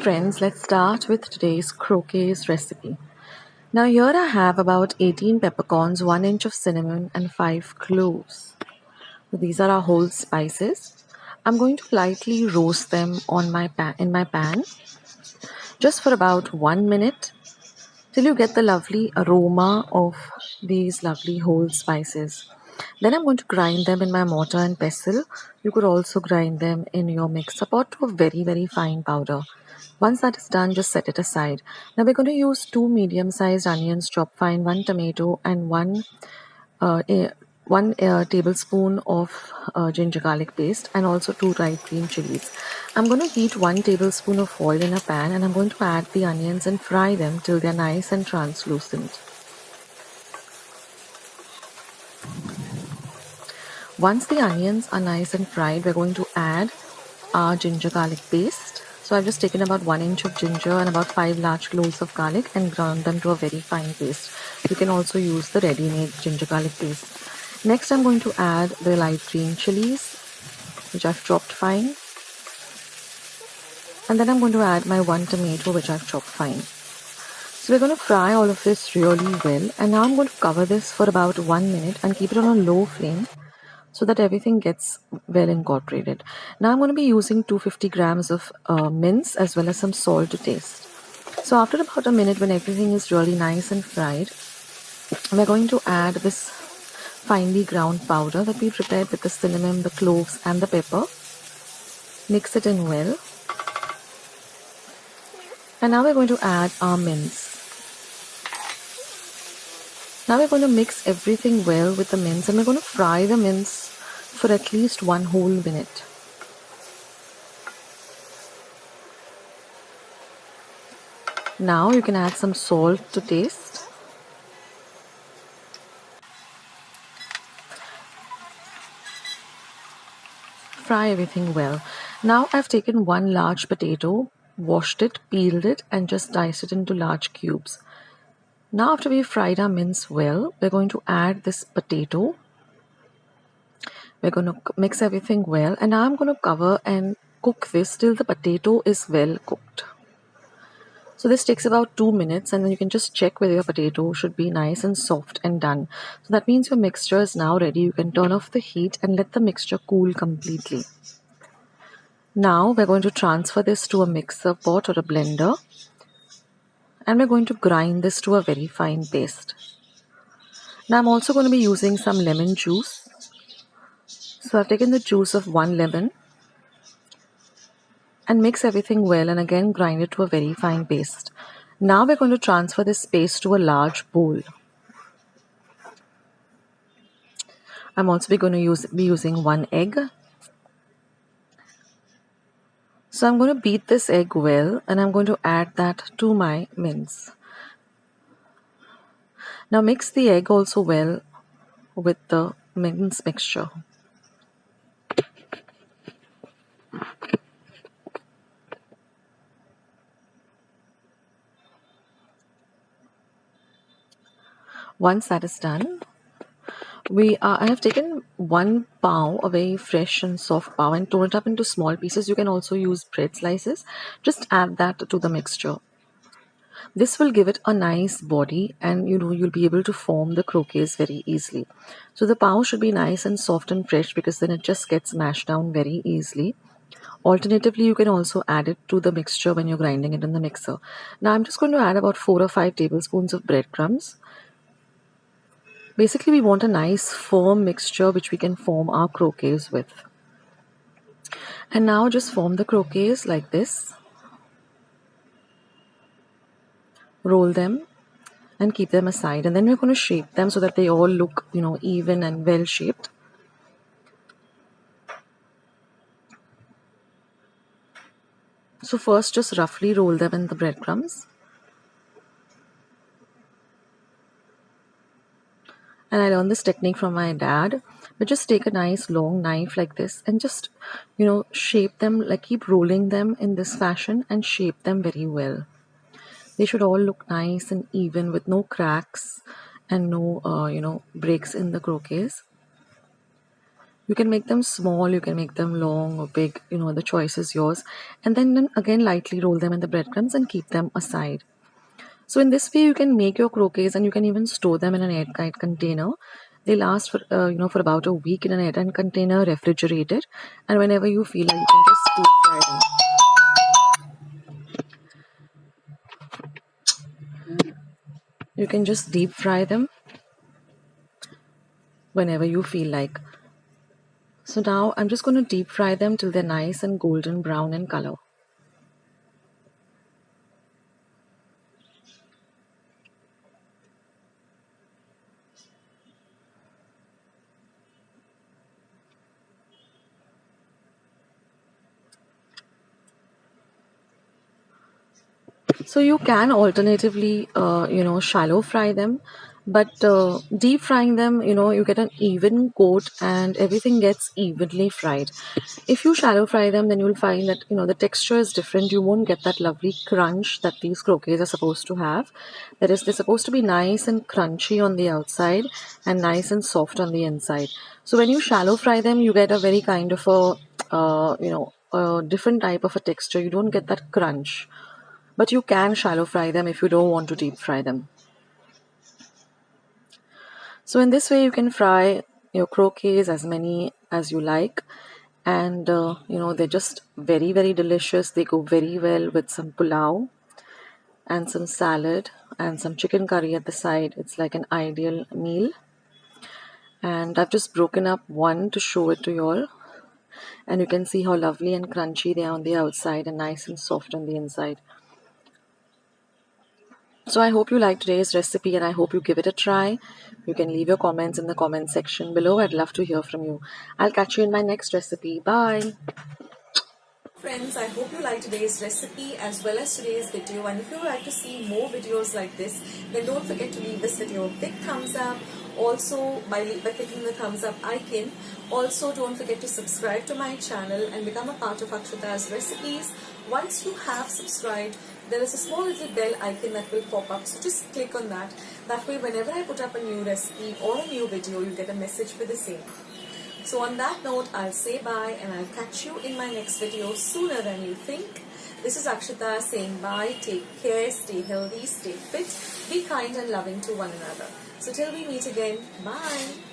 friends, let's start with today's croquettes recipe. Now here I have about 18 peppercorns, 1 inch of cinnamon and 5 cloves. So these are our whole spices. I'm going to lightly roast them on in my pan just for about 1 minute till you get the lovely aroma of these lovely whole spices. Then I'm going to grind them in my mortar and pestle. You could also grind them in your mixer pot to a very fine powder. Once that is done, just set it aside. Now we're going to use 2 medium-sized onions chopped fine, 1 tomato and uh, a, 1 tablespoon of ginger garlic paste and also 2 dried green chilies. I'm going to heat 1 tablespoon of oil in a pan and I'm going to add the onions and fry them till they're nice and translucent. Once the onions are nice and fried, we're going to add our ginger garlic paste. So I've just taken about 1 inch of ginger and about 5 large cloves of garlic and ground them to a very fine paste. You can also use the ready-made ginger garlic paste. Next I'm going to add the light green chilies, which I've chopped fine. And then I'm going to add my 1 tomato, which I've chopped fine. So we're going to fry all of this really well. And now I'm going to cover this for about 1 minute and keep it on a low flame so that everything gets well incorporated. Now I'm going to be using 250 grams of mince as well as some salt to taste. So after about a minute, when everything is really nice and fried, we're going to add this finely ground powder that we prepared with the cinnamon, the cloves and the pepper. Mix it in well. And now we're going to add our mince. Now we're going to mix everything well with the mince and we're going to fry the mince for at least 1 whole minute. Now you can add some salt to taste. Fry everything well. Now I've taken 1 large potato, washed it, peeled it and just diced it into large cubes. Now after we've fried our mince well, we're going to add this potato. We're going to mix everything well and now I'm going to cover and cook this till the potato is well cooked. So this takes about 2 minutes and then you can just check whether your potato should be nice and soft and done. So that means your mixture is now ready. You can turn off the heat and let the mixture cool completely. Now we're going to transfer this to a mixer pot or a blender and we're going to grind this to a very fine paste. Now I'm also going to be using some lemon juice. So I've taken the juice of 1 lemon and mix everything well and again grind it to a very fine paste. Now we're going to transfer this paste to a large bowl. I'm also going to be using 1 egg. So I'm going to beat this egg well and I'm going to add that to my mince. Now mix the egg also well with the mince mixture. Once that is done, I have taken 1 pav, a very fresh and soft pav, and torn it up into small pieces. You can also use bread slices. Just add that to the mixture. This will give it a nice body and you'll be able to form the croquettes very easily. So the pav should be nice and soft and fresh because then it just gets mashed down very easily. Alternatively, you can also add it to the mixture when you're grinding it in the mixer. Now I'm just going to add about 4 or 5 tablespoons of breadcrumbs. Basically, we want a nice firm mixture which we can form our croquettes with. And now just form the croquettes like this. Roll them and keep them aside. And then we're going to shape them so that they all look, even and well shaped. So first just roughly roll them in the breadcrumbs. And I learned this technique from my dad. But just take a nice long knife like this and just, shape them, like keep rolling them in this fashion and shape them very well. They should all look nice and even with no cracks and no, breaks in the croquettes. You can make them small, you can make them long or big, the choice is yours. And then again, lightly roll them in the breadcrumbs and keep them aside. So in this way, you can make your croquettes and you can even store them in an airtight container. They last for about a week in an airtight container, refrigerated. And whenever you feel like, you can just deep fry them. You can just deep fry them whenever you feel like. So now I'm just going to deep fry them till they're nice and golden brown in color. So you can alternatively, shallow fry them, but deep frying them, you get an even coat and everything gets evenly fried. If you shallow fry them, then you'll find that, the texture is different. You won't get that lovely crunch that these croquettes are supposed to have. That is, they're supposed to be nice and crunchy on the outside and nice and soft on the inside. So when you shallow fry them, you get a very kind of a different type of a texture. You don't get that crunch. But you can shallow fry them if you don't want to deep fry them. So in this way you can fry your croquettes as many as you like, and they're just very, very delicious. They go very well with some pulao and some salad and some chicken curry at the side. It's like an ideal meal. And I've just broken up one to show it to you all, and you can see how lovely and crunchy they are on the outside and nice and soft on the inside. So I hope you like today's recipe and I hope you give it a try. You can leave your comments in the comment section below. I'd love to hear from you. I'll catch you in my next recipe. Bye. Friends, I hope you like today's recipe as well as today's video, and if you would like to see more videos like this, then don't forget to leave this video a big thumbs up. Also, by clicking the thumbs up icon. Also, don't forget to subscribe to my channel and become a part of Akshita's recipes. Once you have subscribed, there is a small little bell icon that will pop up, so just click on that. That way, whenever I put up a new recipe or a new video, you get a message for the same. So on that note, I'll say bye and I'll catch you in my next video sooner than you think. This is Akshita saying bye, take care, stay healthy, stay fit, be kind and loving to one another. So till we meet again, bye.